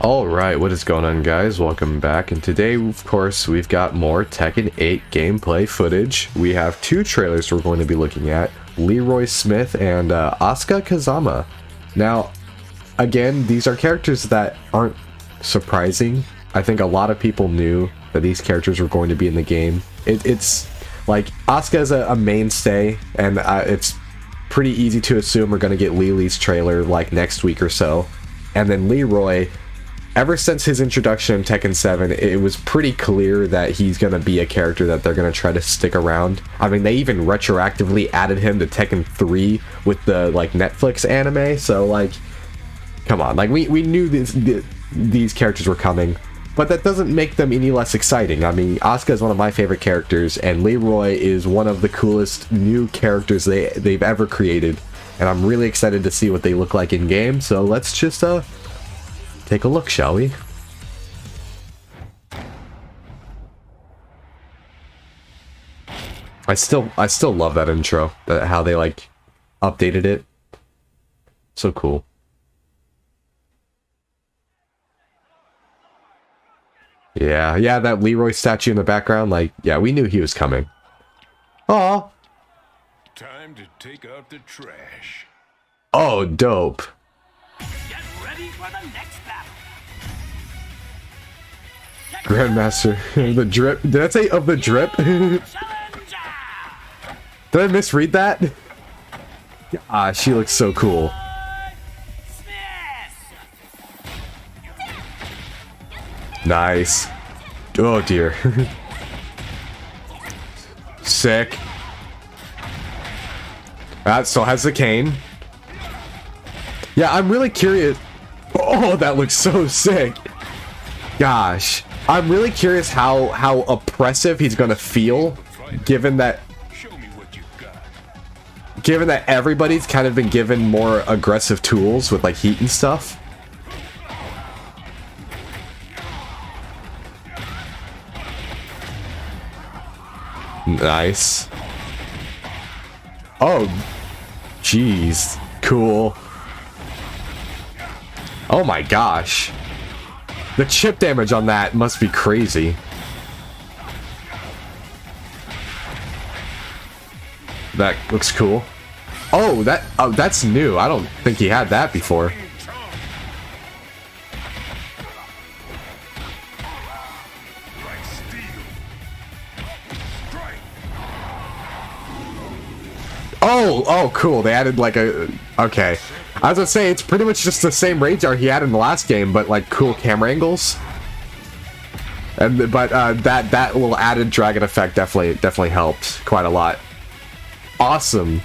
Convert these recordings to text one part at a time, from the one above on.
Alright, what is going on, guys? Welcome back, and today, of course, we've got more Tekken 8 gameplay footage. We have two trailers we're going to be looking at, Leroy Smith and Asuka Kazama. Now, again, these are characters that aren't surprising. I think a lot of people knew that these characters were going to be in the game. It's like, Asuka is a mainstay, and it's pretty easy to assume we're going to get Lily's trailer like next week or so. And then Leroy, ever since his introduction in Tekken 7, it was pretty clear that he's going to be a character that they're going to try to stick around. I mean, they even retroactively added him to Tekken 3 with the, like, Netflix anime, so, like, come on. Like, we knew these characters were coming, but that doesn't make them any less exciting. I mean, Asuka is one of my favorite characters, and Leroy is one of the coolest new characters they've ever created, and I'm really excited to see what they look like in game, so let's just, take a look, shall we? I still love that intro, how they like updated it. So cool. Yeah, that Leroy statue in the background, like, yeah, we knew he was coming. Aw. Time to take out the trash. Oh, dope. Get ready for the next battle. Grandmaster, the drip. Did I say of the drip? Did I misread that? Ah, she looks so cool. Nice. Oh dear. Sick. That still has the cane. Yeah, I'm really curious. Oh, that looks so sick. Gosh. I'm really curious how oppressive he's gonna feel, given that everybody's kind of been given more aggressive tools with like heat and stuff. Nice. Oh, jeez. Cool. Oh my gosh. The chip damage on that must be crazy. That looks cool. Oh, that's new. I don't think he had that before. Oh, cool. They added like a... Okay. I was gonna say, it's pretty much just the same rage art he had in the last game, but like cool camera angles. But that little added dragon effect definitely helped quite a lot. Awesome.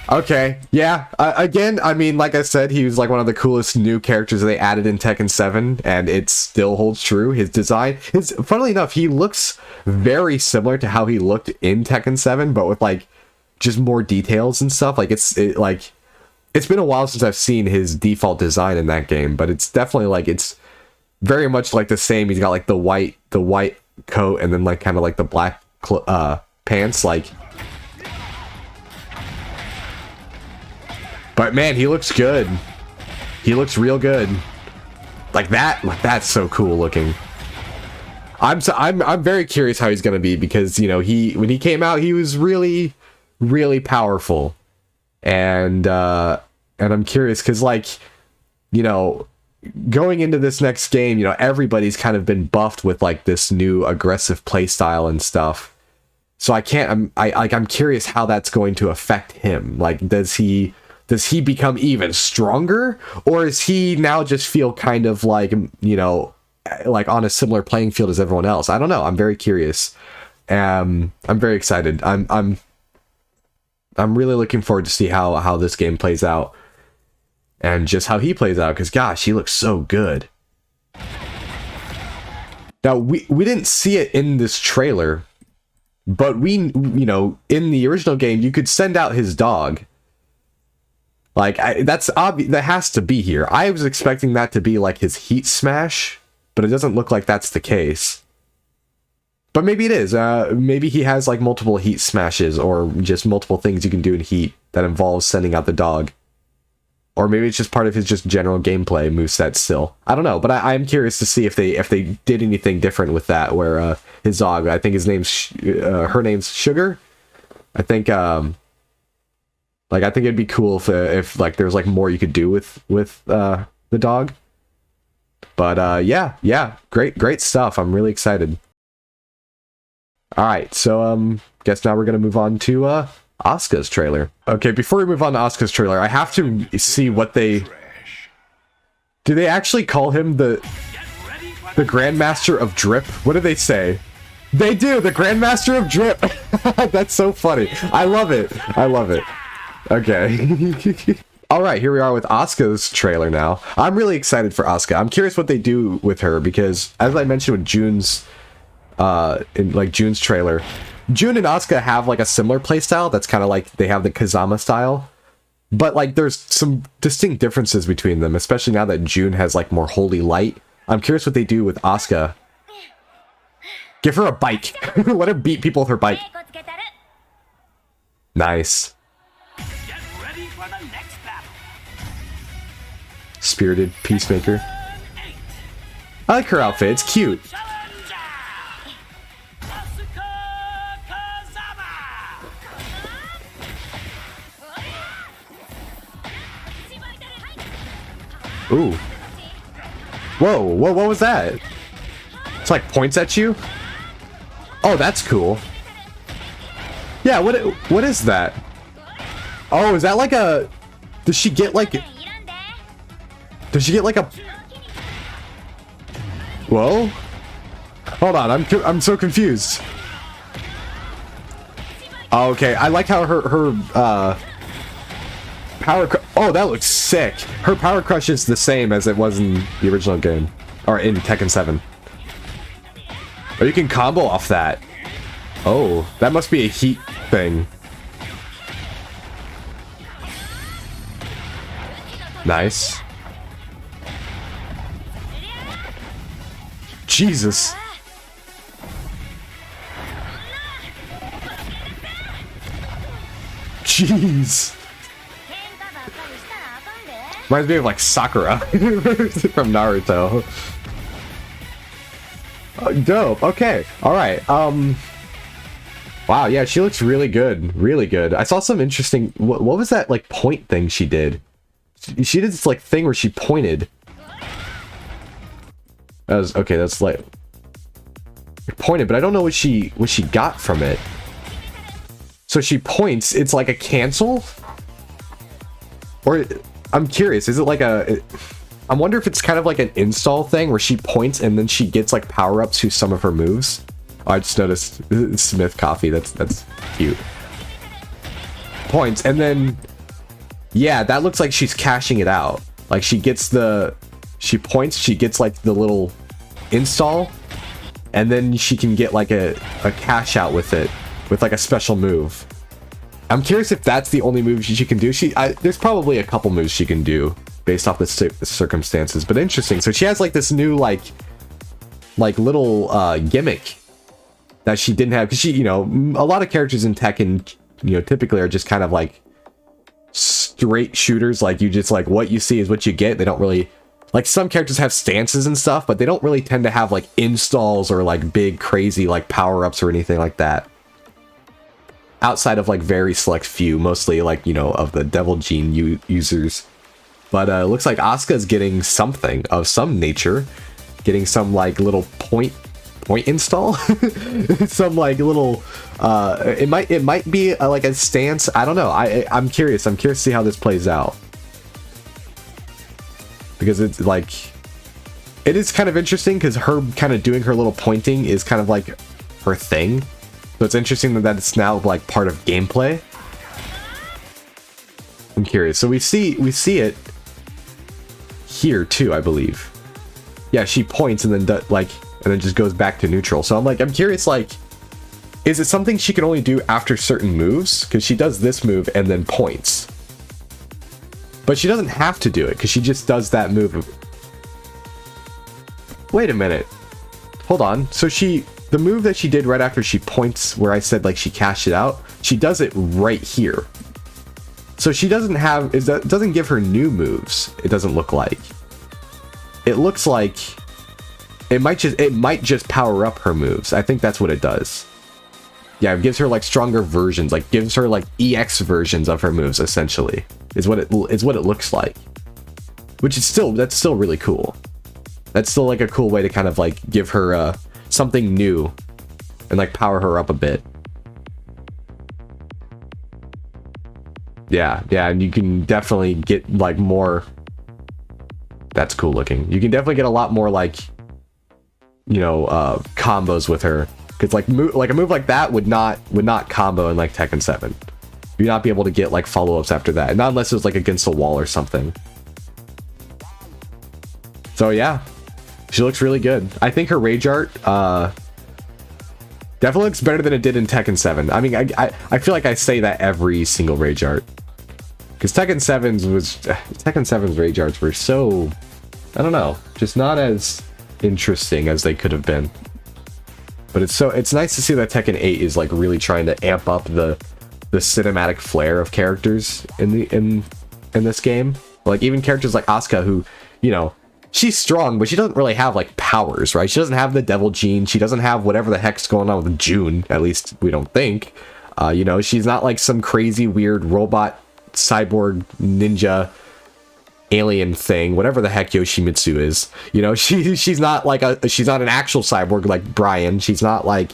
Okay, yeah. Again, I mean, like I said, he was like one of the coolest new characters they added in Tekken 7, and it still holds true. His design, funnily enough, he looks very similar to how he looked in Tekken 7, but with like just more details and stuff. Like it's been a while since I've seen his default design in that game, but it's definitely like, it's very much like the same. He's got like the white coat and then like kind of like the black pants, like. But man, he looks good. He looks real good. Like that's so cool looking. I'm very curious how he's gonna be, because you know when he came out, he was really powerful, and I'm curious because, like, you know, going into this next game, you know, everybody's kind of been buffed with like this new aggressive play style and stuff. So I'm curious how that's going to affect him. Like, does he become even stronger, or is he now just feel kind of like, you know, like on a similar playing field as everyone else? I don't know. I'm very curious. I'm very excited. I'm really looking forward to see how this game plays out, and just how he plays out, because gosh, he looks so good. Now, we didn't see it in this trailer, but you know, in the original game, you could send out his dog. Like, that's obvious. That has to be here. I was expecting that to be like his heat smash, but it doesn't look like that's the case. But maybe it is. Maybe he has like multiple heat smashes, or just multiple things you can do in heat that involves sending out the dog. Or maybe it's just part of his just general gameplay moveset still. I don't know, but I'm curious to see if they did anything different with that, where his dog, I think his name's her name's Sugar. I think like I think it'd be cool if like there's like more you could do with the dog. But yeah, great stuff. I'm really excited. All right, so guess now we're gonna move on to Asuka's trailer. Okay, before we move on to Asuka's trailer, I have to see what they... Do they actually call him the Grandmaster of Drip? What do they say? They do! The Grandmaster of Drip! That's so funny. I love it. I love it. Okay. Alright, here we are with Asuka's trailer now. I'm really excited for Asuka. I'm curious what they do with her, because as I mentioned with June's June's trailer, June and Asuka have like a similar playstyle that's kind of like they have the Kazama style, but like there's some distinct differences between them, especially now that June has like more holy light. I'm curious what they do with Asuka. Give her a bike. Let her beat people with her bike. Nice. Get ready for the next battle. Spirited Peacemaker. I like her outfit. It's cute. Challenger! Asuka Kazama! Ooh. Whoa, what was that? It's like points at you? Oh, that's cool. Yeah, what is that? Oh, is that like a... Does she get like a... Whoa? Hold on, I'm so confused. Oh, okay, I like how her power... Oh, that looks sick. Her power crush is the same as it was in the original game. Or in Tekken 7. Or you can combo off that. Oh, that must be a heat thing. Nice. Jesus. Jeez. Reminds me of like Sakura from Naruto. Dope. Okay. All right. Wow. Yeah, she looks really good. Really good. I saw some interesting. What was that like point thing she did? She did this like thing where she pointed. That was okay. That's like pointed, but I don't know what she got from it. So she points. It's like a cancel. Or I'm curious. Is it like a? I wonder if it's kind of like an install thing where she points and then she gets like power-ups to some of her moves. Oh, I just noticed Smith coffee. That's cute. Points and then yeah, that looks like she's cashing it out. Like she points, she gets like the little install, and then she can get like a cash out with it with like a special move. I'm curious if that's the only move she can do. There's probably a couple moves she can do based off the circumstances, but interesting. So she has like this new like little gimmick that she didn't have, because she, a lot of characters in Tekken, typically are just kind of like straight shooters. Like you just like what you see is what you get. They don't really like, some characters have stances and stuff, but they don't really tend to have like installs or like big crazy like power-ups or anything like that. Outside of like very select few, mostly like, of the Devil Gene users. But it looks like Asuka's getting something of some nature. Getting some like little point install. Some like little it might be like a stance. I don't know. I'm curious to see how this plays out, because it's like, it is kind of interesting because her kind of doing her little pointing is kind of like her thing. So it's interesting that it's now like part of gameplay. I'm curious. So we see it here too, I believe. Yeah, she points and then and then just goes back to neutral. So I'm curious, like, is it something she can only do after certain moves? Because she does this move and then points. But she doesn't have to do it because she just does that move. Wait a minute. Hold on. So the move that she did right after she points, where I said like she cashed it out, she does it right here. So she doesn't have, it doesn't give her new moves. It doesn't look like. It looks like it might just power up her moves. I think that's what it does. Yeah, it gives her like stronger versions, like gives her like EX versions of her moves essentially. Is what it looks like. Which is that's still really cool. That's still like a cool way to kind of like give her something new and like power her up a bit. Yeah, and you can definitely get like more. That's cool looking. You can definitely get a lot more like, you know, combos with her, because like a move like that would not combo in like Tekken 7. You'd not be able to get like follow-ups after that, not unless it was like against a wall or something. So yeah, she looks really good. I think her rage art definitely looks better than it did in Tekken 7. I mean, I feel like I say that every single rage art. Because Tekken 7's rage arts were so, I don't know, just not as interesting as they could have been. But it's nice to see that Tekken 8 is like really trying to amp up the cinematic flair of characters in this game. Like even characters like Asuka, who, you know, she's strong, but she doesn't really have like powers, right? She doesn't have the devil gene. She doesn't have whatever the heck's going on with June. At least we don't think. You know, she's not like some crazy weird robot cyborg ninja alien thing, whatever the heck Yoshimitsu is. You know, she's not like she's not an actual cyborg like Brian. She's not like,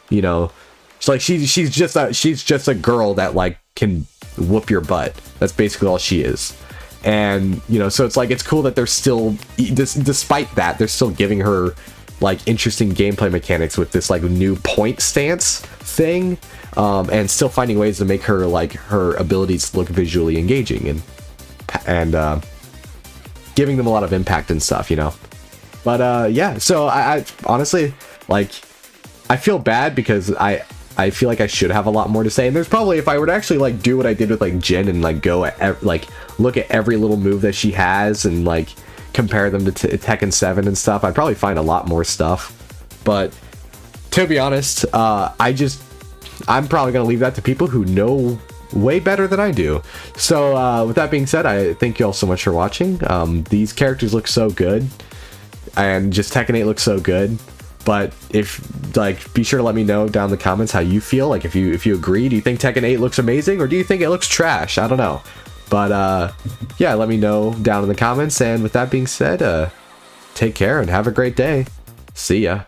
you know, she's just a girl that like can whoop your butt. That's basically all she is. And you know, so it's like it's cool that they're still, despite that, they're still giving her like interesting gameplay mechanics with this like new point stance thing, and still finding ways to make her like her abilities look visually engaging and giving them a lot of impact and stuff, you know. But yeah, so I honestly, like, I feel bad because I feel like I should have a lot more to say, and there's probably, if I were to actually like do what I did with like Jin and like go at like look at every little move that she has and like compare them to Tekken 7 and stuff, I'd probably find a lot more stuff. But to be honest, I'm probably gonna leave that to people who know way better than I do. So with that being said, I thank you all so much for watching. These characters look so good, and just Tekken 8 looks so good. But if like, be sure to let me know down in the comments how you feel. Like if you agree, do you think Tekken 8 looks amazing, or do you think it looks trash? I don't know. But yeah, let me know down in the comments. And with that being said, take care and have a great day. See ya.